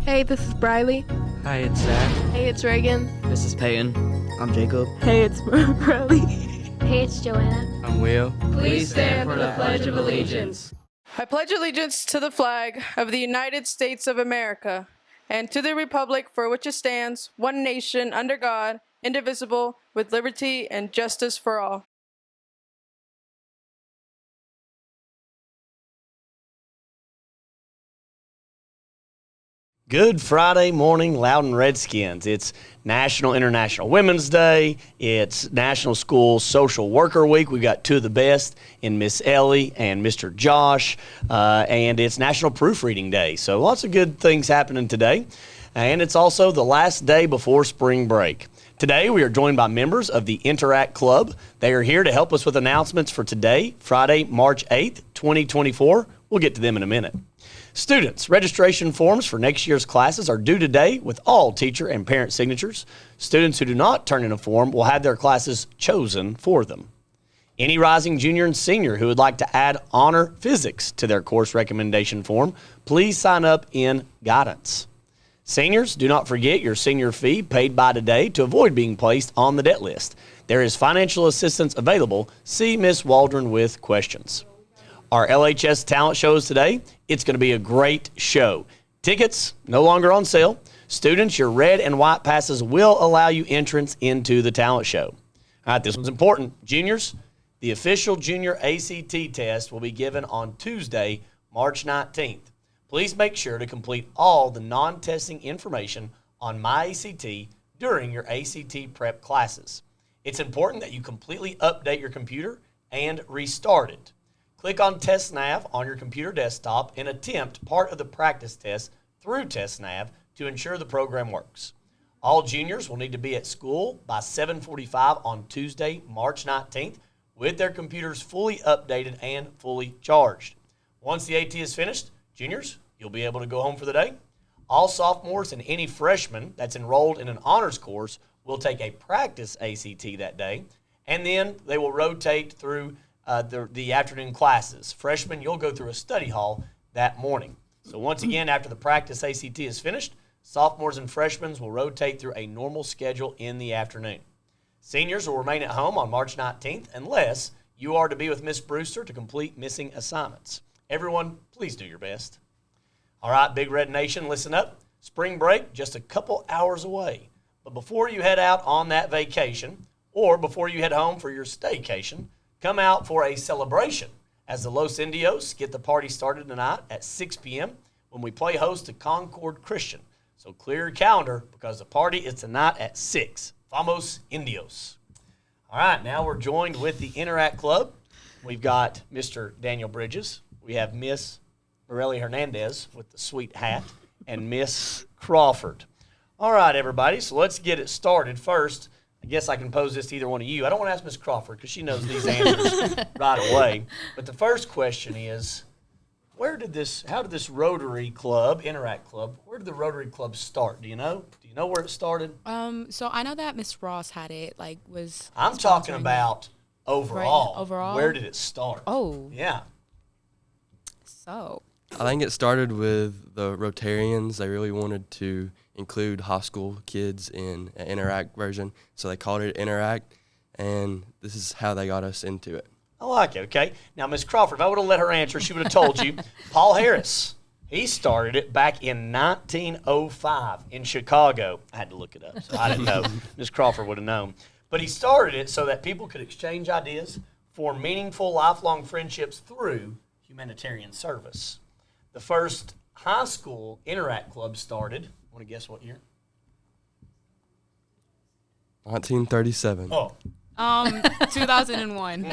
Hey, this is Briley. Hi, it's Zach. Hey, it's Reagan. This is Peyton. I'm Jacob. Hey, it's Marelly. Hey, it's Joanna. I'm Will. Please stand for the Pledge of Allegiance. I pledge allegiance to the flag of the United States of America and to the republic for which it stands, one nation, under God, indivisible, with liberty and justice for all. Good Friday morning, Loudon Redskins. It's National International Women's Day. It's National School Social Worker Week. We've got two of the best in Miss Ellie and Mr. Josh. And it's National Proofreading Day. So lots of good things happening today. And it's also the last day before spring break. Today, we are joined by members of the Interact Club. They are here to help us with announcements for today, Friday, March 8th, 2024. We'll get to them in a minute. Students, registration forms for next year's classes are due today with all teacher and parent signatures. Students who do not turn in a form will have their classes chosen for them. Any rising junior and senior who would like to add honor physics to their course recommendation form, please sign up in guidance. Seniors, do not forget your senior fee paid by today to avoid being placed on the debt list. There is financial assistance available. See Ms. Waldron with questions. Our LHS talent shows today. It's going to be a great show. Tickets no longer on sale. Students, your red and white passes will allow you entrance into the talent show. All right, this one's important. Juniors, the official junior ACT test will be given on Tuesday, March 19th. Please make sure to complete all the non-testing information on MyACT during your ACT prep classes. It's important that you completely update your computer and restart it. Click on TestNav on your computer desktop and attempt part of the practice test through TestNav to ensure the program works. All juniors will need to be at school by 7:45 on Tuesday, March 19th with their computers fully updated and fully charged. Once the AT is finished, juniors, you'll be able to go home for the day. All sophomores and any freshman that's enrolled in an honors course will take a practice ACT that day, and then they will rotate through the afternoon classes. Freshmen, you'll go through a study hall that morning. So once again, after the practice ACT is finished, sophomores and freshmen will rotate through a normal schedule in the afternoon. Seniors will remain at home on March 19th unless you are to be with Miss Brewster to complete missing assignments. Everyone, please do your best. All right, Big Red Nation, listen up. Spring break, just a couple hours away. But before you head out on that vacation or before you head home for your staycation, come out for a celebration as the Los Indios get the party started tonight at 6 p.m. when we play host to Concord Christian. So clear your calendar because the party is tonight at 6. Vamos Indios. All right, now we're joined with the Interact Club. We've got Mr. Daniel Bridges. We have Miss Marelly Hernandez with the sweet hat and Miss Crawford. All right, everybody, so let's get it started. First, I guess I can pose this to either one of you. I don't want to ask Miss Crawford because she knows these answers right away. But the first question is, how did this Rotary Club, Interact Club, where did the Rotary Club start? Do you know? Do you know where it started? So I know that Miss Ross had it, I'm talking about overall. Right, overall? Where did it start? Oh. Yeah. So. I think it started with the Rotarians. They really wanted to include high school kids in an Interact version, so they called it Interact, and this is how they got us into it. I like it, okay? Now, Miss Crawford, if I would have let her answer, she would have told you. Paul Harris, he started it back in 1905 in Chicago. I had to look it up, so I didn't know. Miss Crawford would have known. But he started it so that people could exchange ideas, form meaningful, lifelong friendships through humanitarian service. The first high school Interact Club started, want to guess what year? 1937. Oh. 2001.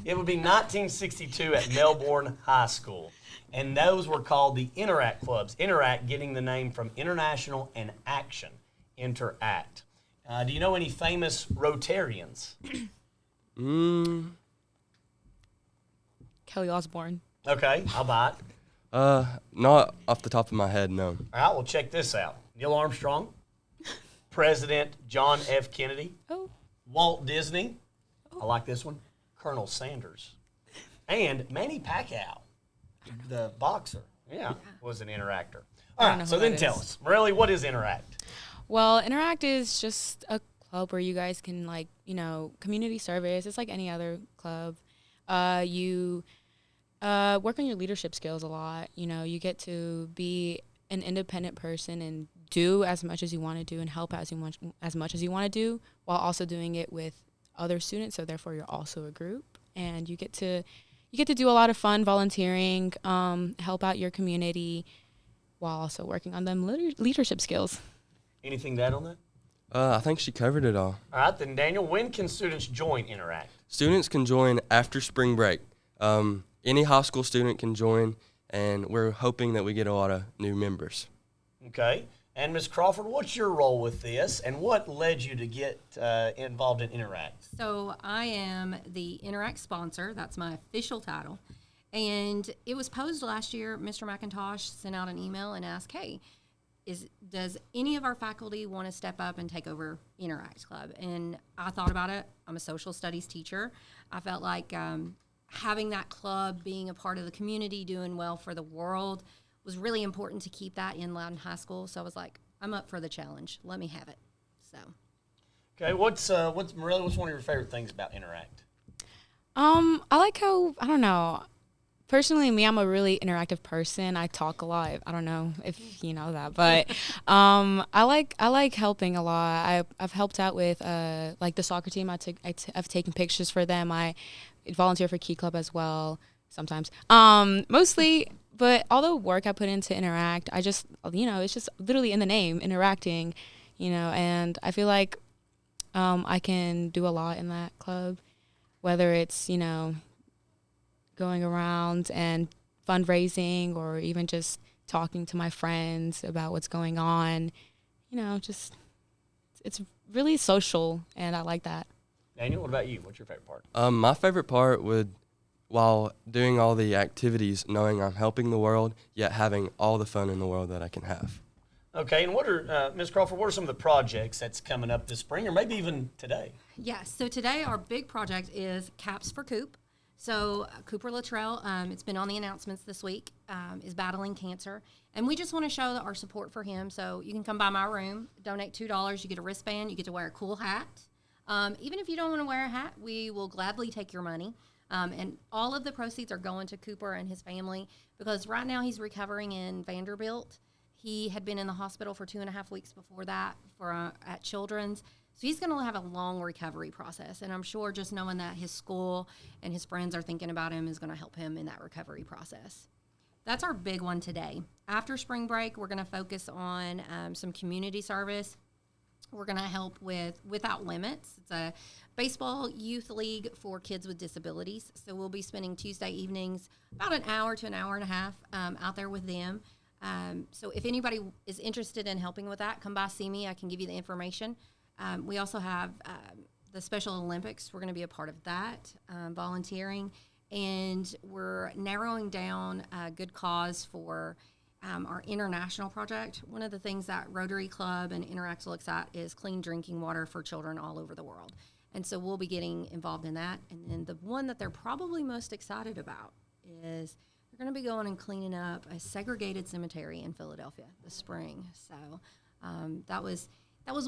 It would be 1962 at Melbourne High School. And those were called the Interact Clubs. Interact getting the name from International and Action. Interact. Do you know any famous Rotarians? Kelly Osbourne. Okay, I'll buy it. Not off the top of my head, no. All right, well, check this out. Neil Armstrong, President John F. Kennedy, Walt Disney, I like this one, Colonel Sanders, and Manny Pacquiao, the boxer, was an interactor. All I don't right, know so who then that tell is. us, Marelly, what is Interact? Well, Interact is just a club where you guys can community service. It's like any other club. You work on your leadership skills a lot. You get to be an independent person and do as much as you want to do and help as much as you want to do, while also doing it with other students. So therefore, you're also a group, and you get to do a lot of fun volunteering, help out your community, while also working on them leadership skills. Anything to add on that? I think she covered it all. All right, then, Daniel, when can students join Interact? Students can join after spring break. Any high school student can join, and we're hoping that we get a lot of new members. Okay. And Ms. Crawford, what's your role with this, and what led you to get involved in Interact? So I am the Interact sponsor. That's my official title. And it was posed last year. Mr. McIntosh sent out an email and asked, hey, does any of our faculty want to step up and take over Interact Club? And I thought about it. I'm a social studies teacher. I felt like having that club, being a part of the community, doing well for the world, was really important to keep that in Loudon High School. So I was like, I'm up for the challenge. Let me have it. So. Okay, what's Marelly? What's one of your favorite things about Interact? I like how, I don't know. Personally, me, I'm a really interactive person. I talk a lot. I don't know if you know that, but I like helping a lot. I've helped out with like the soccer team. I've taken pictures for them. I volunteer for Key Club as well sometimes. Mostly, but all the work I put into Interact, I just it's just literally in the name, interacting, and I feel like I can do a lot in that club, whether it's going around and fundraising, or even just talking to my friends about what's going on. Just it's really social, and I like that. Daniel, what about you? What's your favorite part? My favorite part would, while doing all the activities, knowing I'm helping the world, yet having all the fun in the world that I can have. Okay, and what are, Ms. Crawford, what are some of the projects that's coming up this spring, or maybe even today? Yes, so today our big project is Caps for Coop. So Cooper Luttrell, it's been on the announcements this week, is battling cancer. And we just want to show our support for him. So you can come by my room, donate $2. You get a wristband. You get to wear a cool hat. Even if you don't want to wear a hat, we will gladly take your money. And all of the proceeds are going to Cooper and his family, because right now he's recovering in Vanderbilt. He had been in the hospital for 2.5 weeks before that at Children's. So he's going to have a long recovery process. And I'm sure just knowing that his school and his friends are thinking about him is going to help him in that recovery process. That's our big one today. After spring break, we're going to focus on some community service. We're going to help with Without Limits. It's a baseball youth league for kids with disabilities. So we'll be spending Tuesday evenings about an hour to an hour and a half out there with them. So if anybody is interested in helping with that, come by, see me. I can give you the information. We also have the Special Olympics. We're going to be a part of that, volunteering. And we're narrowing down a good cause for our international project. One of the things that Rotary Club and Interact looks at is clean drinking water for children all over the world. And so we'll be getting involved in that. And then the one that they're probably most excited about is they're going to be going and cleaning up a segregated cemetery in Philadelphia this spring. So that was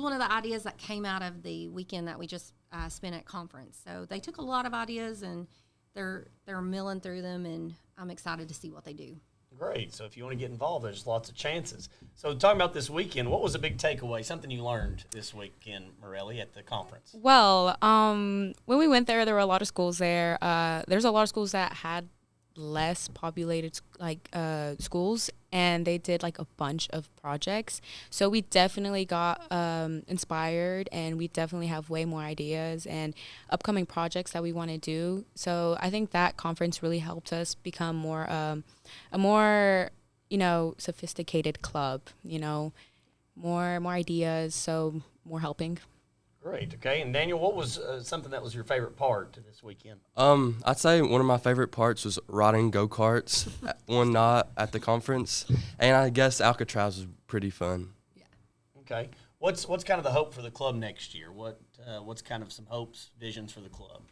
one of the ideas that came out of the weekend that we just spent at conference. So they took a lot of ideas, and they're milling through them, and I'm excited to see what they do. Great. So if you want to get involved, there's lots of chances. So talking about this weekend, what was a big takeaway, something you learned this weekend, Marelly, at the conference? Well, when we went there were a lot of schools there. There's a lot of schools that had less populated schools, and they did like a bunch of projects. So we definitely got inspired, and we definitely have way more ideas and upcoming projects that we want to do. So I think that conference really helped us become more a more sophisticated club. More ideas, so more helping. Great. Okay. And Daniel, what was something that was your favorite part to this weekend? I'd say one of my favorite parts was riding go-karts one night at the conference, and I guess Alcatraz was pretty fun. Yeah. Okay. What's kind of the hope for the club next year? What's kind of some hopes, visions for the club?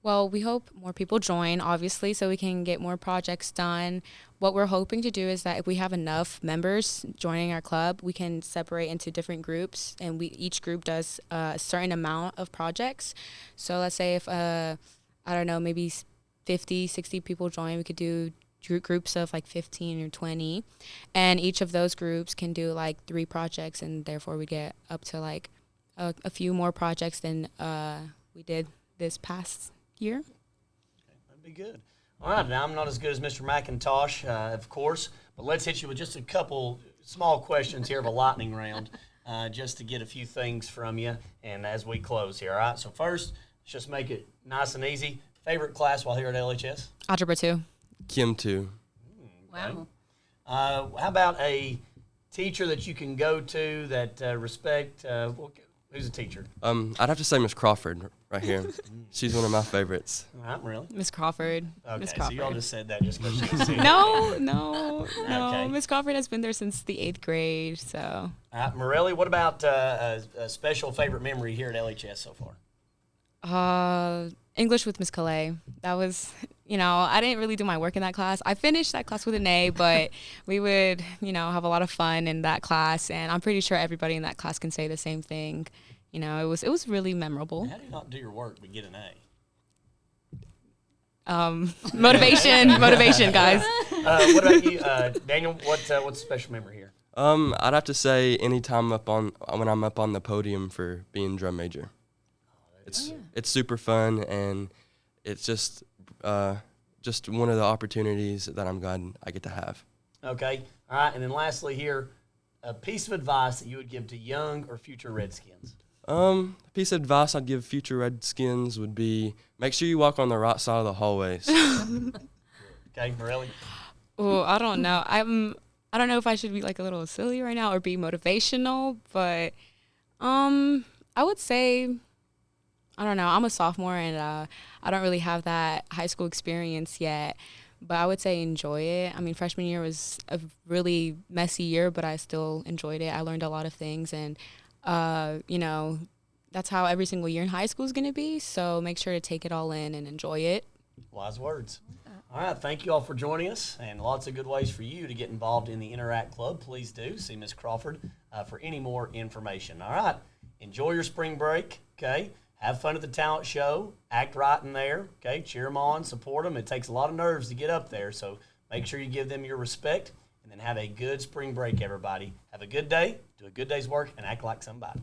Well, we hope more people join, obviously, so we can get more projects done. What we're hoping to do is that if we have enough members joining our club, we can separate into different groups, and each group does a certain amount of projects. So let's say if, I don't know, maybe 50, 60 people join, we could do groups of like 15 or 20, and each of those groups can do like 3 projects, and therefore we get up to like a few more projects than we did this past year. Okay, that'd be good. All right, now I'm not as good as Mr. McIntosh, of course, but let's hit you with just a couple small questions here of a lightning round, just to get a few things from you, and as we close here, all right? So first, let's just make it nice and easy. Favorite class while here at LHS? Algebra 2. Chem 2. Wow. How about a teacher that you can go to that respect? Who's a teacher? I'd have to say Miss Crawford right here. She's one of my favorites. All right, really? Miss Crawford. Okay, Miss so Crawford. y'all just said that just because she's here. No. Okay. Miss Crawford has been there since the 8th grade, so. All right, Marelly, what about a special favorite memory here at LHS so far? English with Miss Calais. That was, I didn't really do my work in that class. I finished that class with an A, but we would, have a lot of fun in that class, and I'm pretty sure everybody in that class can say the same thing. It was really memorable. How do you not do your work but get an A? Motivation, guys. What about you, Daniel? What's a special memory here? I'd have to say anytime when I'm up on the podium for being drum major. It's super fun, and it's just one of the opportunities that I'm glad I get to have. Okay. All right, and then lastly here, a piece of advice that you would give to young or future Redskins. A piece of advice I'd give future Redskins would be make sure you walk on the right side of the hallways. Okay, Marelly? Oh, I don't know. I don't know if I should be like a little silly right now or be motivational, but I would say, I don't know. I'm a sophomore, and I don't really have that high school experience yet, but I would say enjoy it. I mean, freshman year was a really messy year, but I still enjoyed it. I learned a lot of things, and that's how every single year in high school is going to be. So make sure to take it all in and enjoy it. Wise words. All right, thank you all for joining us, and lots of good ways for you to get involved in the Interact Club. Please do see Ms. Crawford for any more information. All right, enjoy your spring break, okay? Have fun at the talent show. Act right in there, okay? Cheer them on, support them. It takes a lot of nerves to get up there, so make sure you give them your respect, and then have a good spring break, everybody. Have a good day, do a good day's work, and act like somebody.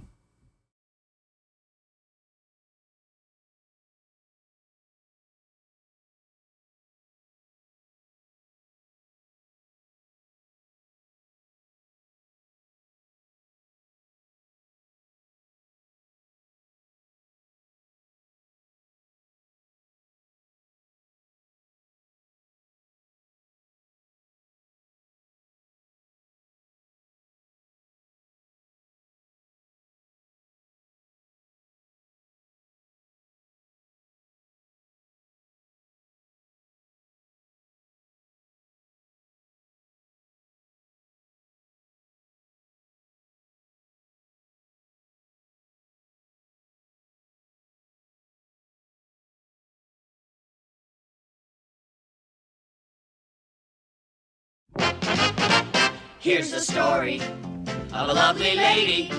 Here's the story of a lovely lady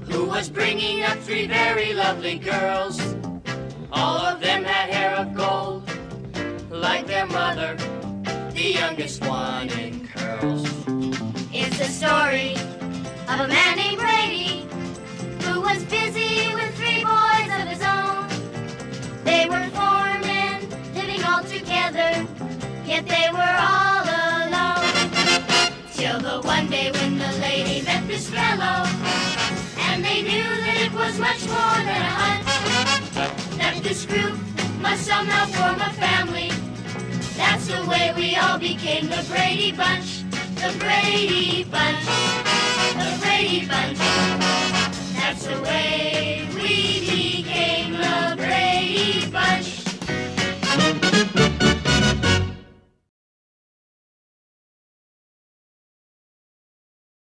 who was bringing up 3 very lovely girls. All of them had hair of gold, like their mother, the youngest one in curls. It's the story of a man named Brady who was busy with 3 boys of his own. They were 4 men living all together, yet they were all alone. Till the one day when the lady met this fellow, and they knew that it was much more than a hunch, that this group must somehow form a family. That's the way we all became the Brady Bunch, the Brady Bunch, the Brady Bunch.